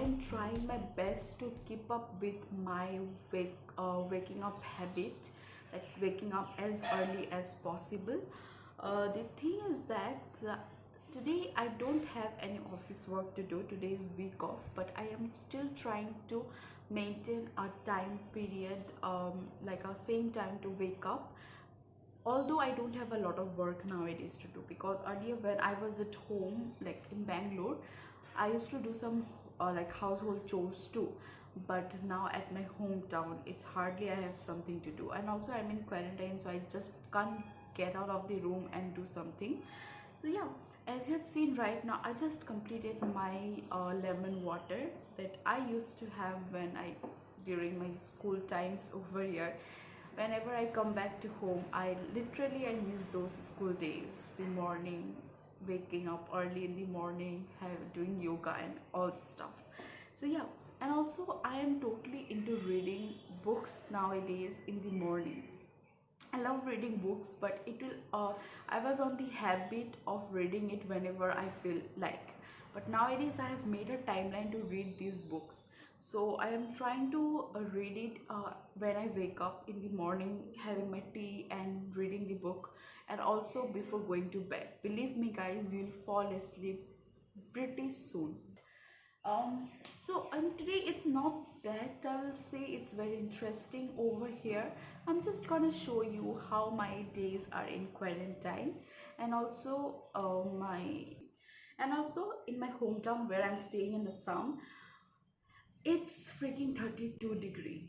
am trying my best to keep up with my waking up habit, like waking up as early as possible. The thing is that today I don't have any office work to do. Today is week off, but I am still trying to maintain a time period, like a same time to wake up. Although I don't have a lot of work nowadays to do, because earlier when I was at home, like in Bangalore, I used to do some like household chores too. But now at my hometown, it's hardly I have something to do, and also I'm in quarantine, so I just can't get out of the room and do something. So yeah, as you have seen right now, I just completed my lemon water that I used to have when I during my school times over here. Whenever I come back to home, I miss those school days, the morning, waking up early in the morning, doing yoga and all the stuff. So yeah, and also I am totally into reading books nowadays in the morning. I love reading books, but it will. I was on the habit of reading it whenever I feel like. But nowadays, I have made a timeline to read these books. So I am trying to read it when I wake up in the morning, having my tea and reading the book, and also before going to bed. Believe me, guys, you'll fall asleep pretty soon. Today it's not that I will say it's very interesting over here. I'm just gonna show you how my days are in quarantine, and also in my hometown where I'm staying in Assam, it's freaking 32 degree.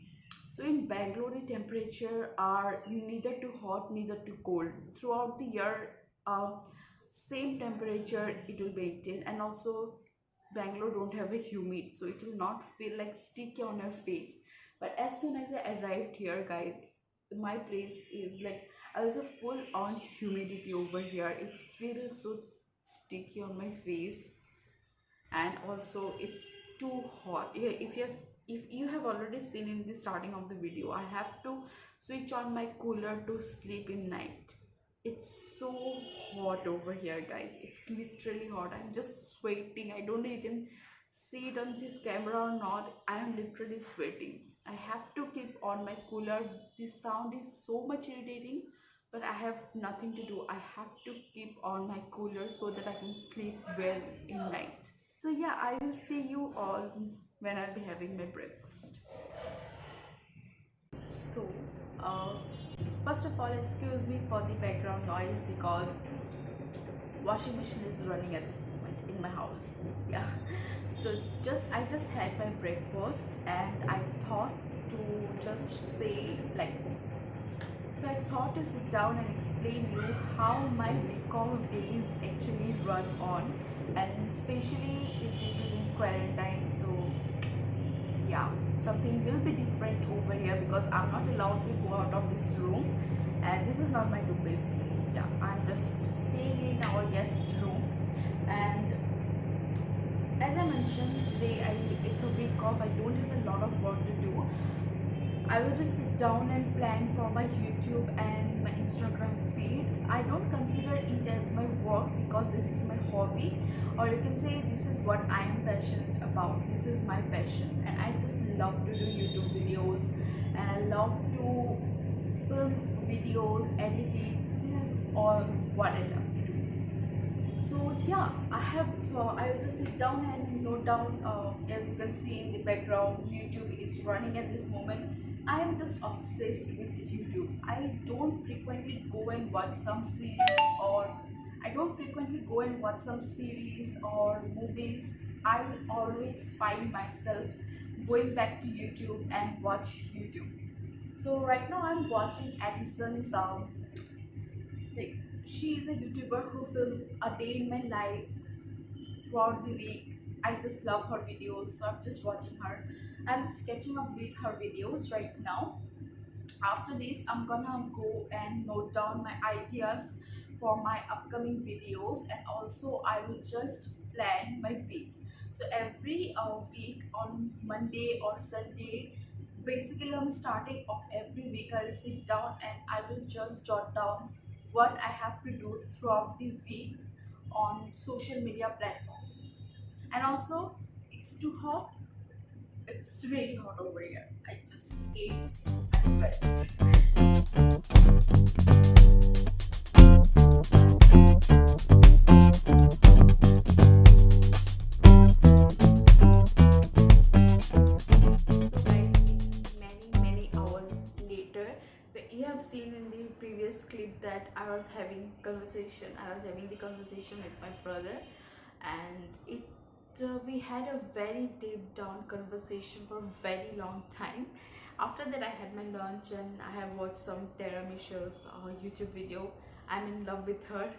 So in Bangalore, the temperature are neither too hot, neither too cold. Throughout the year, uh, same temperature it will maintain, and also Bangalore don't have a humid, so it will not feel like sticky on your face. But as soon as I arrived here, guys, my place is like also full on humidity over here. It feels so sticky on my face, and also it's too hot. Yeah, if you have already seen in the starting of the video, I have to switch on my cooler to sleep in night. It's so hot over here, guys. It's literally hot. I'm just sweating. I don't even see it on this camera or not. I am literally sweating. I have to keep on my cooler. This sound is so much irritating, but I have nothing to do. I have to keep on my cooler so that I can sleep well in night. So yeah, I will see you all when I'll be having my breakfast. So, uh, first of all, excuse me for the background noise because washing machine is running at this moment in my house. Yeah. So I just had my breakfast, and I thought to just say like, so I thought to sit down and explain you how my week of days actually run on, and especially if this is in quarantine. So yeah, something will be different over here because I'm not allowed to go out of this room, and this is not my room basically. Yeah, I'm just staying in our guest room. And as I mentioned, today it's a week off. I don't have a lot of work to do. I will just sit down and plan for my YouTube and my Instagram feed. I don't consider it as my work because this is my hobby, or you can say this is what I am passionate about. This is my passion, and I just love to do YouTube videos, and I love to film videos, edit it. This is all what I love to do. So yeah, I will just sit down and note down. As you can see in the background, YouTube is running at this moment. I am just obsessed with YouTube. I don't frequently go and watch some series, or I don't frequently go and watch some series or movies. I will always find myself going back to YouTube and watch YouTube. So right now I'm watching Addison's like, she is a YouTuber who filmed a day in my life throughout the week. I just love her videos, so I'm just watching her. I'm just catching up with her videos right now. After this, I'm gonna go and note down my ideas for my upcoming videos, and also I will just plan my week. So every week on Monday or Sunday, basically on the starting of every week, I'll sit down and I will just jot down what I have to do throughout the week on social media platforms. And also, it's too hot, It's really hot over here. I just ate my sweats. So guys, it's many hours later. So you have seen in the previous clip that I was having the conversation with my brother, and we had a very deep down conversation for a very long time. After that, I had my lunch and I have watched some Tara Michelle's YouTube video. I'm in love with her.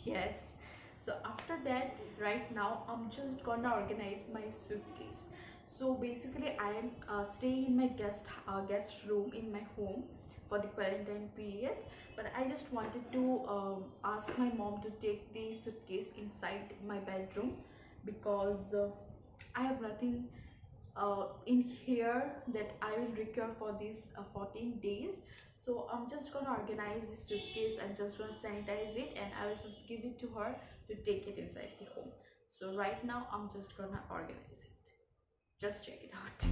Yes. So after that, right now I'm just gonna organize my suitcase. So basically, I am staying in my guest room in my home for the quarantine period. But I just wanted to ask my mom to take the suitcase inside my bedroom, because I have nothing in here that I will require for these 14 days. So I'm just gonna organize the suitcase and just gonna sanitize it, and I will just give it to her to take it inside the home. So right now I'm just gonna organize it. Just check it out.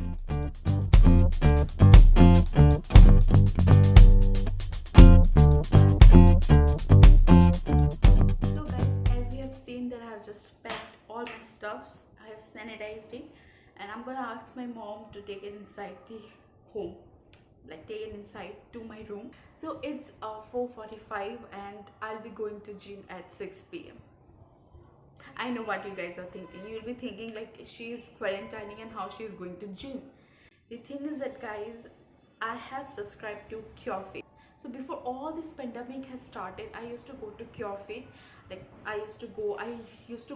So guys, as you have seen that I have just packed all my stuffs, I have sanitized it, and I'm gonna ask my mom to take it inside the home, like take it inside to my room. So it's 4:45 and I'll be going to gym at 6 p.m. I know what you guys are thinking. You'll be thinking like she's quarantining and how she is going to gym. The thing is that guys, I have subscribed to CureFit. So before all this pandemic has started, I used to go to CureFit. Like I used to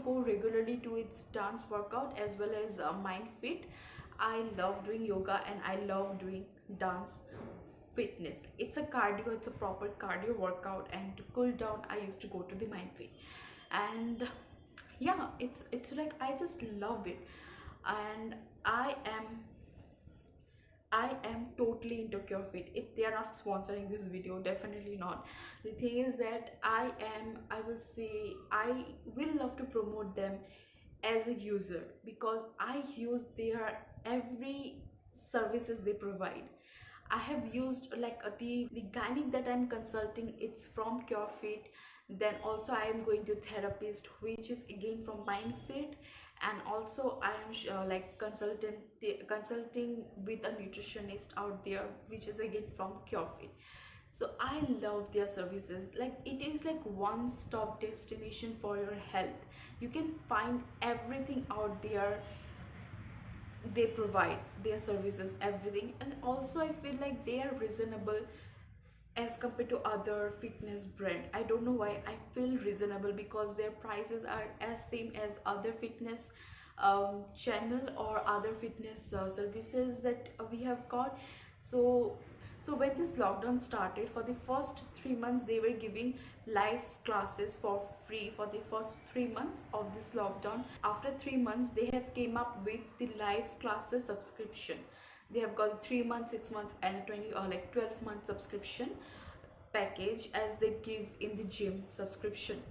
go regularly to its dance workout as well as MindFit. I love doing yoga and I love doing dance fitness. It's a cardio, it's a proper cardio workout, and to cool down I used to go to the MindFit. And yeah, it's like I just love it. And I am totally into CureFit. If they are not sponsoring this video, definitely not. The thing is that I will say, I will love to promote them as a user, because I use their every services they provide. I have used like the gynec that I'm consulting, it's from CureFit. Then also I am going to therapist, which is again from MindFit. And also I am like consulting with a nutritionist out there, which is again from CureFit. So I love their services. Like it is like one stop destination for your health. You can find everything out there. They provide their services, everything. And also I feel like they are reasonable as compared to other fitness brand. I don't know why I feel reasonable, because their prices are as same as other fitness channel or other fitness services that we have got. So when this lockdown started, for the first 3 months they were giving live classes for free for the first 3 months of this lockdown. After 3 months they have came up with the live classes subscription. They have got 3 months, 6 months, and 20 or like 12-month subscription package, as they give in the gym subscription.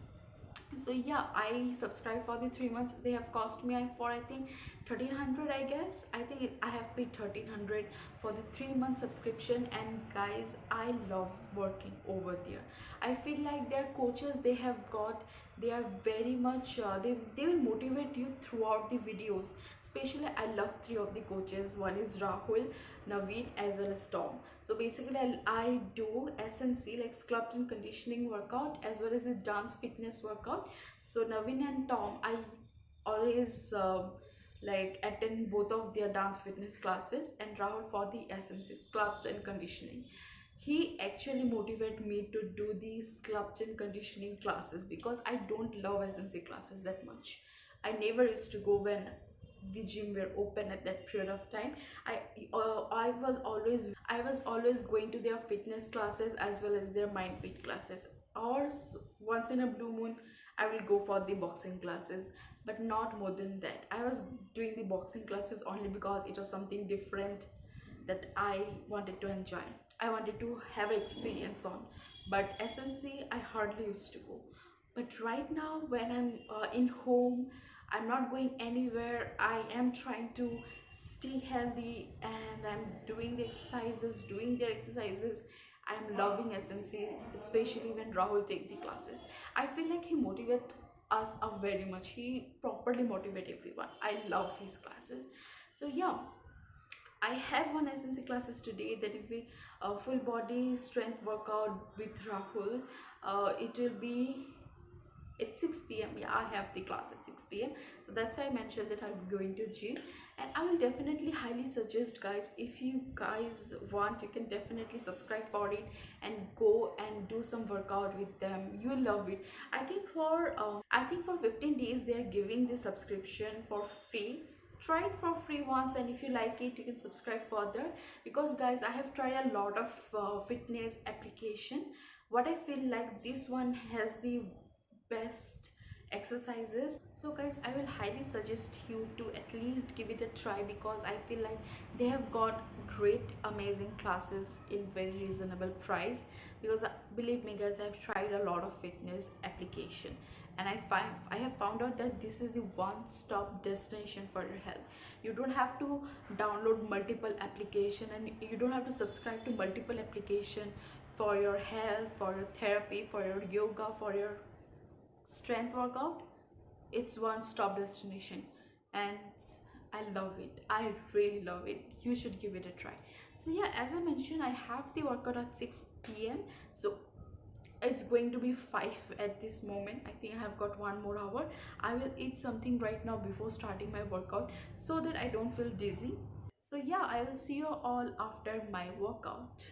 So yeah, I subscribed for the 3 months. They have cost me for I think 1300. I guess I think I have paid 1300 for the 3 month subscription. And guys, I love working over there. I feel like their coaches they have got, they are very much they will motivate you throughout the videos. Especially I love three of the coaches. One is Rahul, Naveen, as well as Tom. So basically I do SNC, like sculpt and conditioning workout, as well as the dance fitness workout. So Naveen and Tom, I always like attend both of their dance fitness classes, and Rahul for the SNC, sculpt and conditioning. He actually motivated me to do these sculpt and conditioning classes, because I don't love SNC classes that much. I never used to go when the gym were open at that period of time. I was always going to their fitness classes as well as their MindFit classes, or once in a blue moon I will go for the boxing classes, but not more than that. I was doing the boxing classes only because it was something different that I wanted to enjoy, I wanted to have experience on. But SNC I hardly used to go. But right now when I'm in home, I'm not going anywhere. I am trying to stay healthy, and I'm doing the exercises, doing their exercises. I'm loving SNC, especially when Rahul take the classes. I feel like he motivates us very much. He properly motivate everyone. I love his classes. So yeah, I have one SNC classes today, that is the full body strength workout with Rahul. It will be at 6 p.m. Yeah, I have the class at 6 p.m. So that's why I mentioned that I'm going to gym, and I will definitely highly suggest, guys, if you guys want, you can definitely subscribe for it and go and do some workout with them. You love it. I think for 15 days they are giving the subscription for free. Try it for free once, and if you like it, you can subscribe further. Because guys, I have tried a lot of fitness application. What I feel like, this one has the best exercises. So guys, I will highly suggest you to at least give it a try, because I feel like they have got great amazing classes in very reasonable price. Because believe me guys, I've tried a lot of fitness application, and I have found out that this is the one-stop destination for your health. You don't have to download multiple application, and you don't have to subscribe to multiple application for your health, for your therapy, for your yoga, for your strength workout. It's one stop destination, and I love it. I really love it. You should give it a try. So yeah, as I mentioned, I have the workout at 6 p.m. So it's going to be 5 at this moment. I think I have got 1 more hour. I will eat something right now before starting my workout, so that I don't feel dizzy. So yeah, I will see you all after my workout.